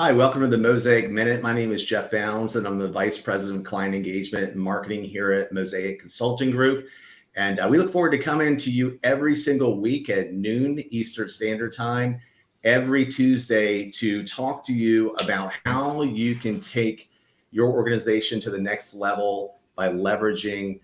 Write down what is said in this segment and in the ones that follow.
Hi, welcome to the Mosaic Minute. My name is Jeff Bounds, and I'm the Vice President of Client Engagement and Marketing here at Mosaic Consulting Group. And we look forward to coming to you every single week at noon Eastern Standard Time, every Tuesday, to talk to you about how you can take your organization to the next level by leveraging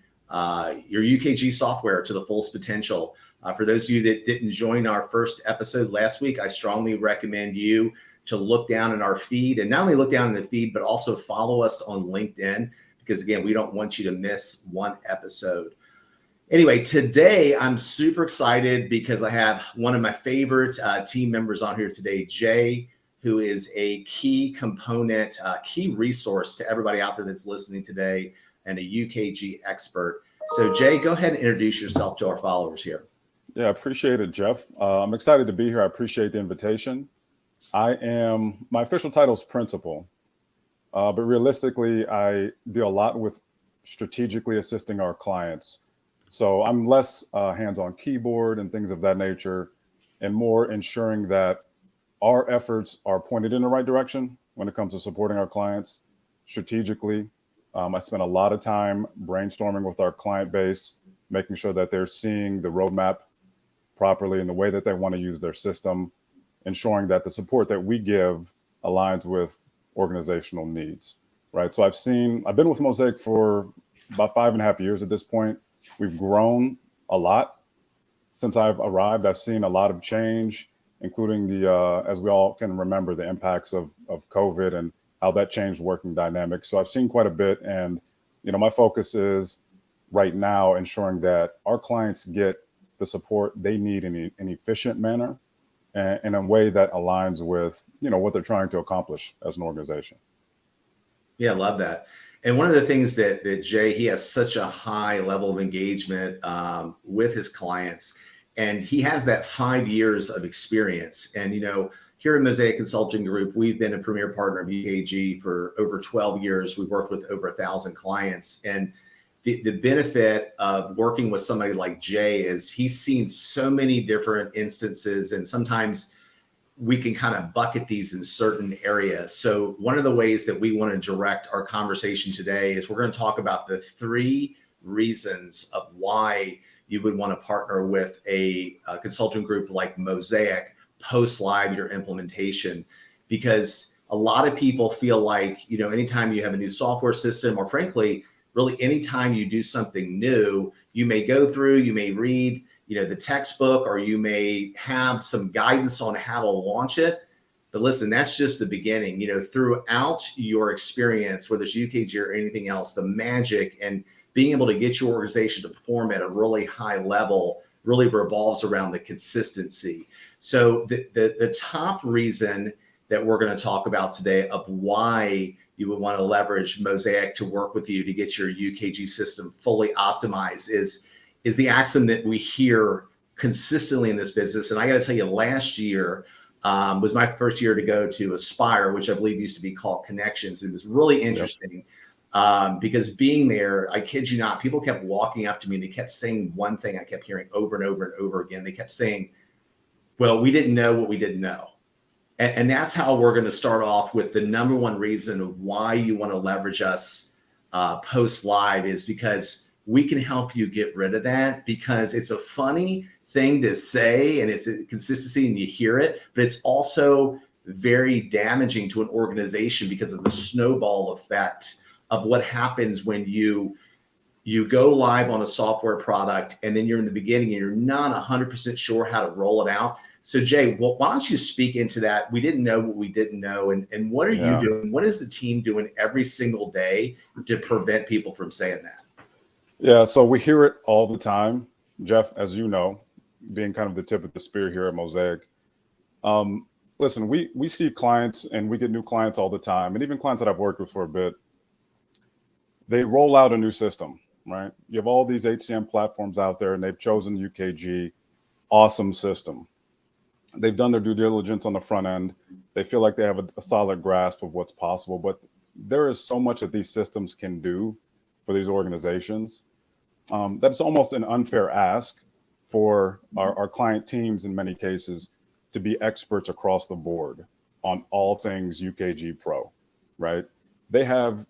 your UKG software to the fullest potential. For those of you that didn't join our first episode last week, I strongly recommend you to look down in our feed, and not only look down in the feed, but also follow us on LinkedIn, because again, we don't want you to miss one episode. Anyway, today I'm super excited because I have one of my favorite team members on here today, Jay, who is a key component, key resource to everybody out there that's listening today, and a UKG expert. So Jay, go ahead and introduce yourself to our followers here. Yeah, I appreciate it, Jeff. I'm excited to be here. I appreciate the invitation. My official title is principal, but realistically, I deal a lot with strategically assisting our clients. So I'm less hands-on keyboard and things of that nature, and more ensuring that our efforts are pointed in the right direction when it comes to supporting our clients strategically. I spend a lot of time brainstorming with our client base, making sure that they're seeing the roadmap properly in the way that they want to use their system, ensuring that the support that we give aligns with organizational needs, right? So I've been with Mosaic for about 5.5 years at this point. We've grown a lot since I've arrived. I've seen a lot of change, including as we all can remember, the impacts of COVID and how that changed working dynamics. So I've seen quite a bit. And, my focus is right now ensuring that our clients get the support they need in an efficient manner, and in a way that aligns with, what they're trying to accomplish as an organization. Yeah, I love that. And one of the things that Jay, he has such a high level of engagement with his clients, and he has that 5 years of experience. And, here at Mosaic Consulting Group, we've been a premier partner of UKG for over 12 years. We've worked with over 1,000 clients. And the benefit of working with somebody like Jay is he's seen so many different instances, and sometimes we can kind of bucket these in certain areas. So one of the ways that we want to direct our conversation today is we're going to talk about the 3 reasons of why you would want to partner with a consulting group like Mosaic post live your implementation. Because a lot of people feel like, anytime you have a new software system, or frankly, really anytime you do something new, you may go through, you may read, the textbook, or you may have some guidance on how to launch it. But listen, that's just the beginning. Throughout your experience, whether it's UKG or anything else, the magic and being able to get your organization to perform at a really high level really revolves around the consistency. So the top reason that we're going to talk about today of why you would want to leverage Mosaic to work with you to get your UKG system fully optimized is the axiom that we hear consistently in this business. And I got to tell you, last year was my first year to go to Aspire, which I believe used to be called Connections. It was really interesting. Yep. Because being there, I kid you not, people kept walking up to me and they kept saying one thing I kept hearing over and over and over again. They kept saying, well, we didn't know what we didn't know. And that's how we're going to start off with the number one reason of why you want to leverage us post live is because we can help you get rid of that, because it's a funny thing to say and it's a consistency and you hear it, but it's also very damaging to an organization because of the snowball effect of what happens when you go live on a software product and then you're in the beginning and you're not 100% sure how to roll it out. So Jay, why don't you speak into that? We didn't know what we didn't know. And what are you doing? What is the team doing every single day to prevent people from saying that? Yeah, so we hear it all the time, Jeff, as you know, being kind of the tip of the spear here at Mosaic. Listen, we see clients and we get new clients all the time. And even clients that I've worked with for a bit, they roll out a new system, right? You have all these HCM platforms out there and they've chosen UKG, awesome system. They've done their due diligence on the front end. They feel like they have a solid grasp of what's possible, but there is so much that these systems can do for these organizations that it's almost an unfair ask for our client teams in many cases to be experts across the board on all things UKG Pro, right? They have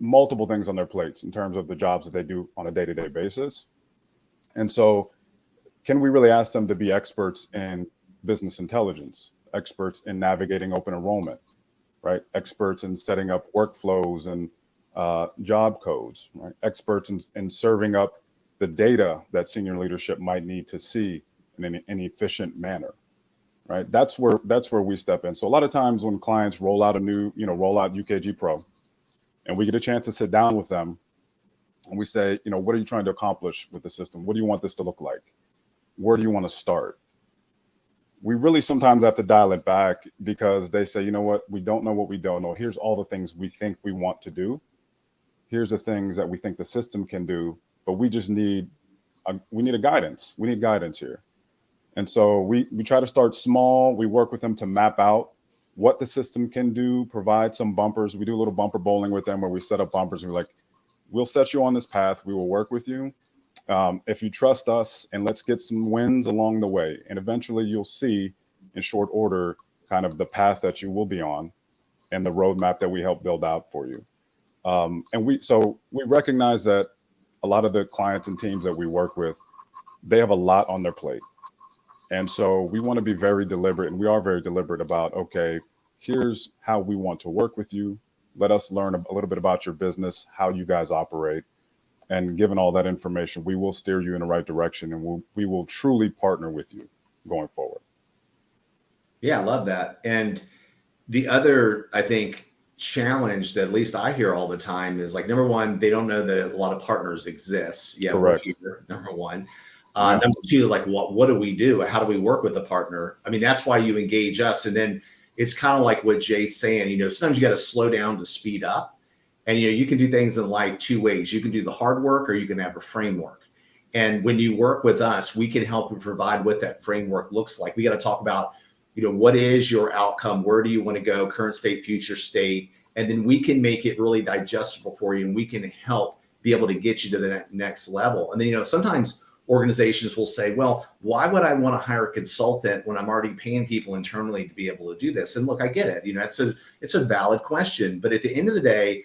multiple things on their plates in terms of the jobs that they do on a day-to-day basis. And so can we really ask them to be experts in business intelligence, experts in navigating open enrollment, right? Experts in setting up workflows and job codes, right? Experts in serving up the data that senior leadership might need to see in an efficient manner, right? That's where we step in. So a lot of times when clients roll out roll out UKG Pro, and we get a chance to sit down with them, and we say, what are you trying to accomplish with the system? What do you want this to look like? Where do you want to start? We really sometimes have to dial it back because they say, you know what, we don't know what we don't know. Here's all the things we think we want to do. Here's the things that we think the system can do, but we just need a guidance. We need guidance here. And so we try to start small. We work with them to map out what the system can do, provide some bumpers. We do a little bumper bowling with them where we set up bumpers and we're like, we'll set you on this path. We will work with you. If you trust us, and let's get some wins along the way. And eventually you'll see in short order kind of the path that you will be on and the roadmap that we help build out for you. And we recognize that a lot of the clients and teams that we work with, they have a lot on their plate. And so we want to be very deliberate, and we are very deliberate about, okay, here's how we want to work with you. Let us learn a little bit about your business, how you guys operate. And given all that information, we will steer you in the right direction, and we will truly partner with you going forward. Yeah, I love that. And the other, I think, challenge that at least I hear all the time is like, number one, they don't know that a lot of partners exist. Yeah, Correct. we're here, number one. Number two, like what do we do? How do we work with a partner? I mean, that's why you engage us. And then it's kind of like what Jay's saying, sometimes you got to slow down to speed up. And, you can do things in life two ways. You can do the hard work or you can have a framework. And when you work with us, we can help you provide what that framework looks like. We got to talk about, what is your outcome? Where do you want to go? Current state, future state. And then we can make it really digestible for you. And we can help be able to get you to the next level. And then, sometimes organizations will say, well, why would I want to hire a consultant when I'm already paying people internally to be able to do this? And look, I get it. It's a valid question. But at the end of the day,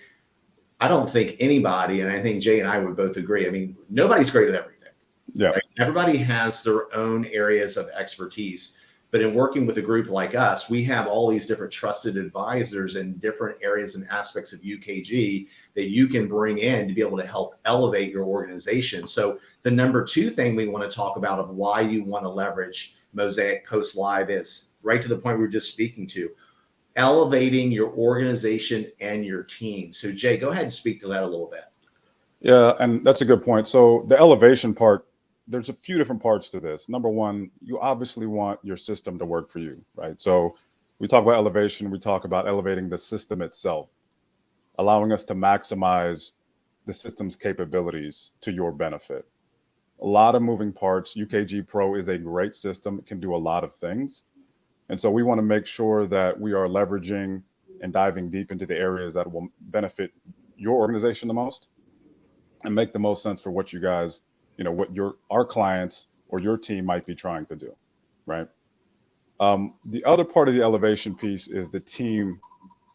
I don't think anybody, and I think Jay and I would both agree, I mean, nobody's great at everything. Yeah. Right? Everybody has their own areas of expertise. But in working with a group like us, we have all these different trusted advisors in different areas and aspects of UKG that you can bring in to be able to help elevate your organization. So the number two thing we want to talk about of why you want to leverage Mosaic Post Live is right to the point we were just speaking to, elevating your organization and your team. So Jay, go ahead and speak to that a little bit. Yeah, and that's a good point. So the elevation part, there's a few different parts to this. Number one, you obviously want your system to work for you, right? So we talk about elevation, we talk about elevating the system itself, allowing us to maximize the system's capabilities to your benefit. A lot of moving parts. UKG Pro is a great system. It can do a lot of things. And so we want to make sure that we are leveraging and diving deep into the areas that will benefit your organization the most and make the most sense for what you guys, what our clients or your team might be trying to do, right? The other part of the elevation piece is the team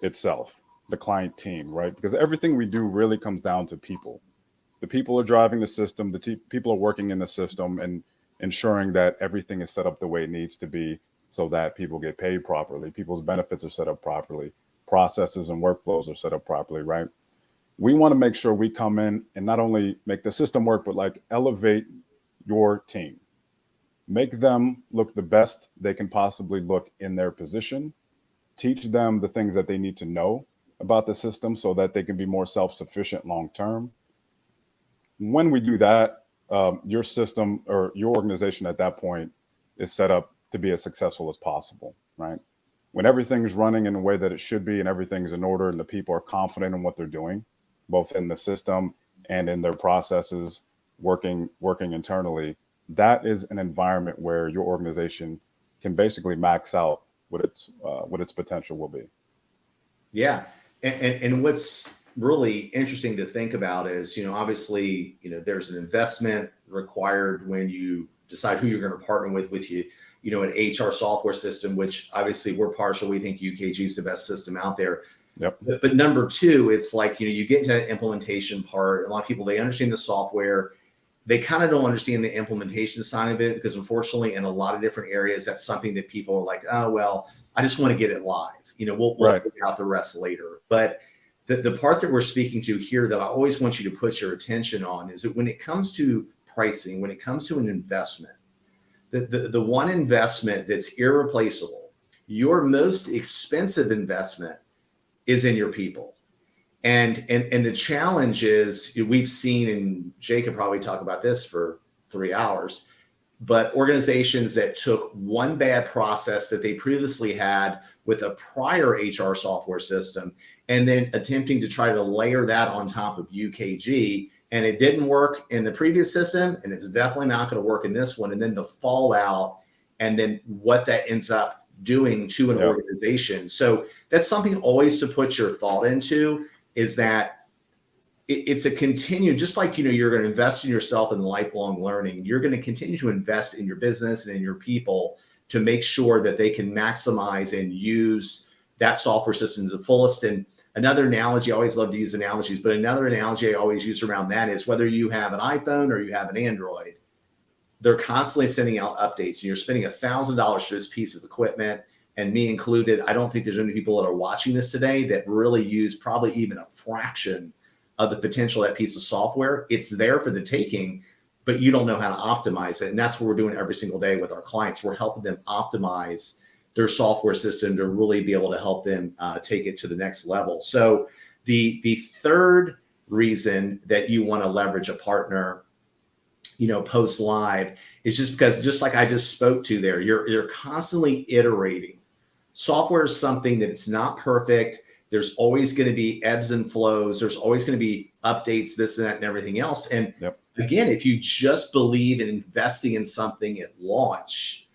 itself, the client team, right? Because everything we do really comes down to people. The people are driving the system, people are working in the system and ensuring that everything is set up the way it needs to be so that people get paid properly, people's benefits are set up properly, processes and workflows are set up properly, right? We want to make sure we come in and not only make the system work, but like elevate your team, make them look the best they can possibly look in their position, teach them the things that they need to know about the system so that they can be more self-sufficient long-term. When we do that, your system or your organization at that point is set up to be as successful as possible, right? When everything is running in the way that it should be and everything's in order and the people are confident in what they're doing, both in the system and in their processes, working internally, that is an environment where your organization can basically max out what its potential will be. Yeah. And what's really interesting to think about is, obviously, there's an investment required when you decide who you're going to partner with you. an HR software system, which obviously we're partial. We think UKG is the best system out there. Yep. But number two, it's like, you get into that implementation part. A lot of people, they understand the software. They kind of don't understand the implementation side of it, because unfortunately in a lot of different areas, that's something that people are like, oh, well, I just want to get it live. We'll Right. figure out the rest later. But the part that we're speaking to here that I always want you to put your attention on is that when it comes to pricing, when it comes to an investment, the one investment that's irreplaceable, your most expensive investment, is in your people. And the challenge is, we've seen, and Jay could probably talk about this for 3 hours, but organizations that took one bad process that they previously had with a prior HR software system, and then attempting to try to layer that on top of UKG, and it didn't work in the previous system, and it's definitely not going to work in this one. And then the fallout, and then what that ends up doing to an organization. So that's something always to put your thought into, is that it's a continued, just like, you're going to invest in yourself and lifelong learning, you're going to continue to invest in your business and in your people to make sure that they can maximize and use that software system to the fullest. And another analogy, I always love to use analogies, but another analogy I always use around that is, whether you have an iPhone or you have an Android, they're constantly sending out updates, and you're spending $1,000 for this piece of equipment, and me included. I don't think there's any people that are watching this today that really use probably even a fraction of the potential of that piece of software. It's there for the taking, but you don't know how to optimize it. And that's what we're doing every single day with our clients. We're helping them optimize their software system to really be able to help them take it to the next level. So the third reason that you want to leverage a partner, post live, is just because, just like I just spoke to there, you're constantly iterating. Software is something that it's not perfect. There's always going to be ebbs and flows. There's always going to be updates, this and that and everything else. And again, if you just believe in investing in something at launch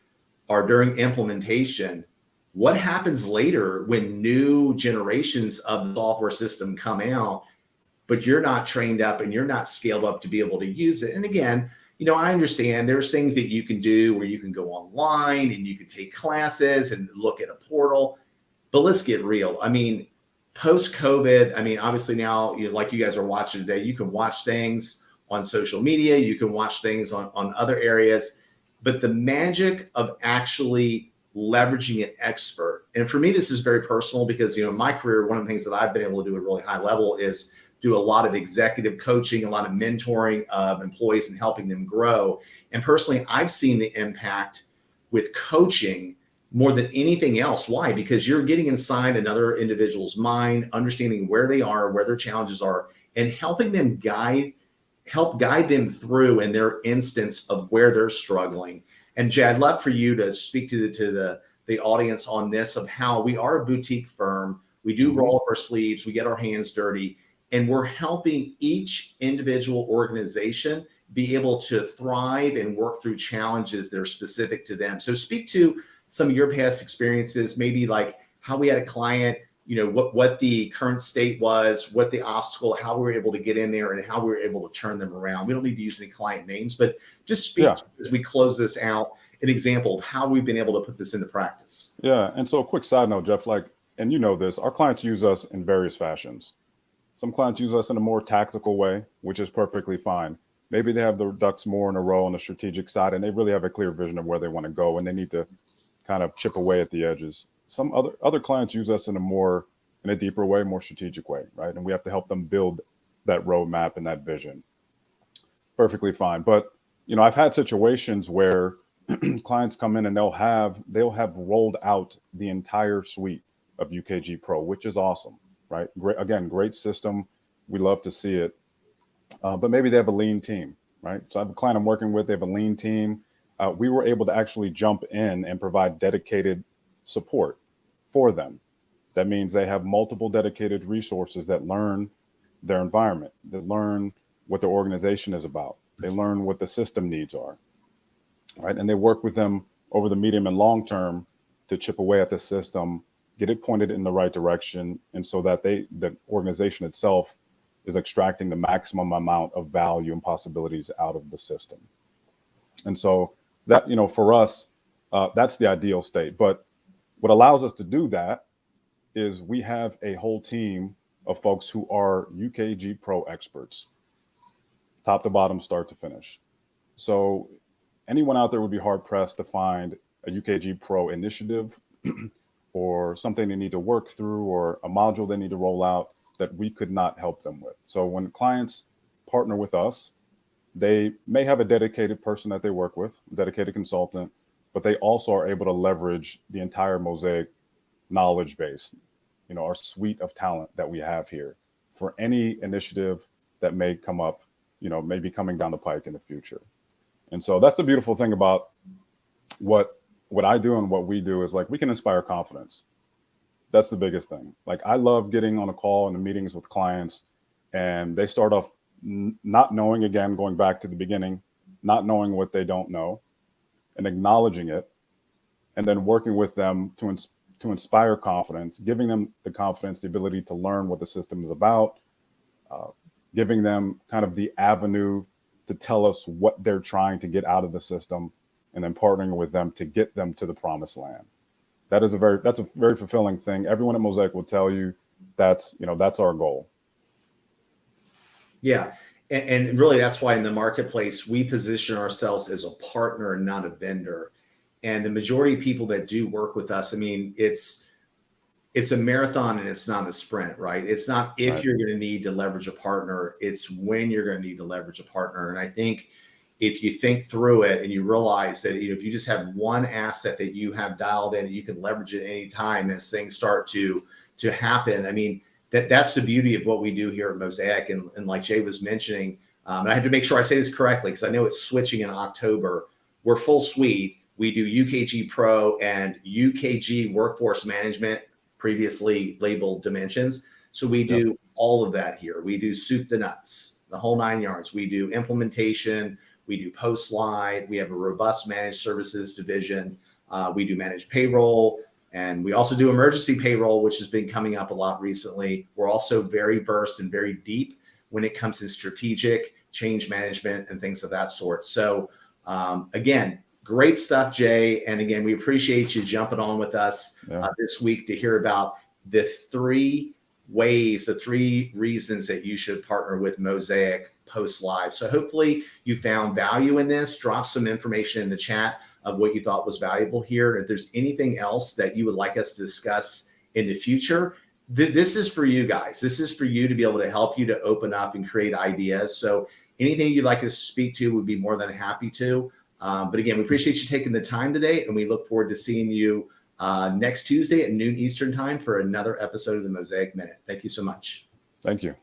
or during implementation, what happens later when new generations of the software system come out, but you're not trained up and you're not scaled up to be able to use it? And again, I understand there's things that you can do where you can go online and you can take classes and look at a portal, but let's get real. I mean, post-COVID, obviously now, like you guys are watching today, you can watch things on social media, you can watch things on other areas, but the magic of actually leveraging an expert, and for me, this is very personal, because, in my career, one of the things that I've been able to do at a really high level is do a lot of executive coaching, a lot of mentoring of employees and helping them grow. And personally, I've seen the impact with coaching more than anything else. Why? Because you're getting inside another individual's mind, understanding where they are, where their challenges are, and helping them help guide them through in their instance of where they're struggling. And Jay, I'd love for you to speak to the audience on this, of how we are a boutique firm. We do roll up our sleeves, we get our hands dirty, and we're helping each individual organization be able to thrive and work through challenges that are specific to them. So speak to some of your past experiences, maybe like how we had a client, what the current state was, what the obstacle, how we were able to get in there, and how we were able to turn them around. We don't need to use any client names, but just speak as we close this out, an example of how we've been able to put this into practice. Yeah. And so a quick side note, Jeff, and this, our clients use us in various fashions. Some clients use us in a more tactical way, which is perfectly fine. Maybe they have the ducks more in a row on the strategic side, and they really have a clear vision of where they want to go, and they need to kind of chip away at the edges. Some other clients use us in a deeper way, more strategic way, right? And we have to help them build that roadmap and that vision. Perfectly fine. But, I've had situations where clients come in and they'll have rolled out the entire suite of UKG Pro, which is awesome, right? Great system. We love to see it. But maybe they have a lean team, right? So I have a client I'm working with, they have a lean team. We were able to actually jump in and provide dedicated support for them. That means they have multiple dedicated resources that learn their environment, that learn what their organization is about. They learn what the system needs are, right? And they work with them over the medium and long term to chip away at the system, get it pointed in the right direction, and so that the organization itself is extracting the maximum amount of value and possibilities out of the system. And so that, for us, That's the ideal state. But what allows us to do that is we have a whole team of folks who are UKG Pro experts, top to bottom, start to finish. So anyone out there would be hard pressed to find a UKG Pro initiative or something they need to work through or a module they need to roll out that we could not help them with. So when clients partner with us, they may have a dedicated person that they work with, dedicated consultant, but they also are able to leverage the entire Mosaic knowledge base, our suite of talent that we have here for any initiative that may come up, may be coming down the pike in the future. And so that's the beautiful thing about what I do and what we do is like we can inspire confidence. That's the biggest thing. Like I love getting on a call and the meetings with clients and they start off not knowing, again, going back to the beginning, not knowing what they don't know and acknowledging it, and then working with them to inspire confidence, giving them the confidence, the ability to learn what the system is about, giving them kind of the avenue to tell us what they're trying to get out of the system, and then partnering with them to get them to the promised land. That's a very fulfilling thing. Everyone at Mosaic will tell you that's our goal. Yeah. And really, that's why in the marketplace, we position ourselves as a partner and not a vendor. And the majority of people that do work with us, I mean, it's a marathon and it's not a sprint, right? It's not if Right. you're going to need to leverage a partner, it's when you're going to need to leverage a partner. And I think if you think through it and you realize that if you just have one asset that you have dialed in, you can leverage it any time as things start to happen. I mean, that's the beauty of what we do here at Mosaic. And like Jay was mentioning, and I have to make sure I say this correctly because I know it's switching in October. We're full suite. We do UKG Pro and UKG Workforce Management, previously labeled Dimensions. So we do all of that here. We do soup to nuts, the whole 9 yards. We do implementation. We do post-slide. We have a robust managed services division. We do managed payroll. And we also do emergency payroll, which has been coming up a lot recently. We're also very versed and very deep when it comes to strategic change management and things of that sort. So again, great stuff, Jay. And again, we appreciate you jumping on with us this week to hear about the three reasons that you should partner with Mosaic post live. So hopefully you found value in this. Drop some information in the chat of what you thought was valuable here. If there's anything else that you would like us to discuss in the future, this is for you guys. This is for you to be able to help you to open up and create ideas. So anything you'd like us to speak to, we'd be more than happy to. But again, we appreciate you taking the time today, and we look forward to seeing you next Tuesday at noon Eastern time for another episode of the Mosaic Minute. Thank you so much. Thank you.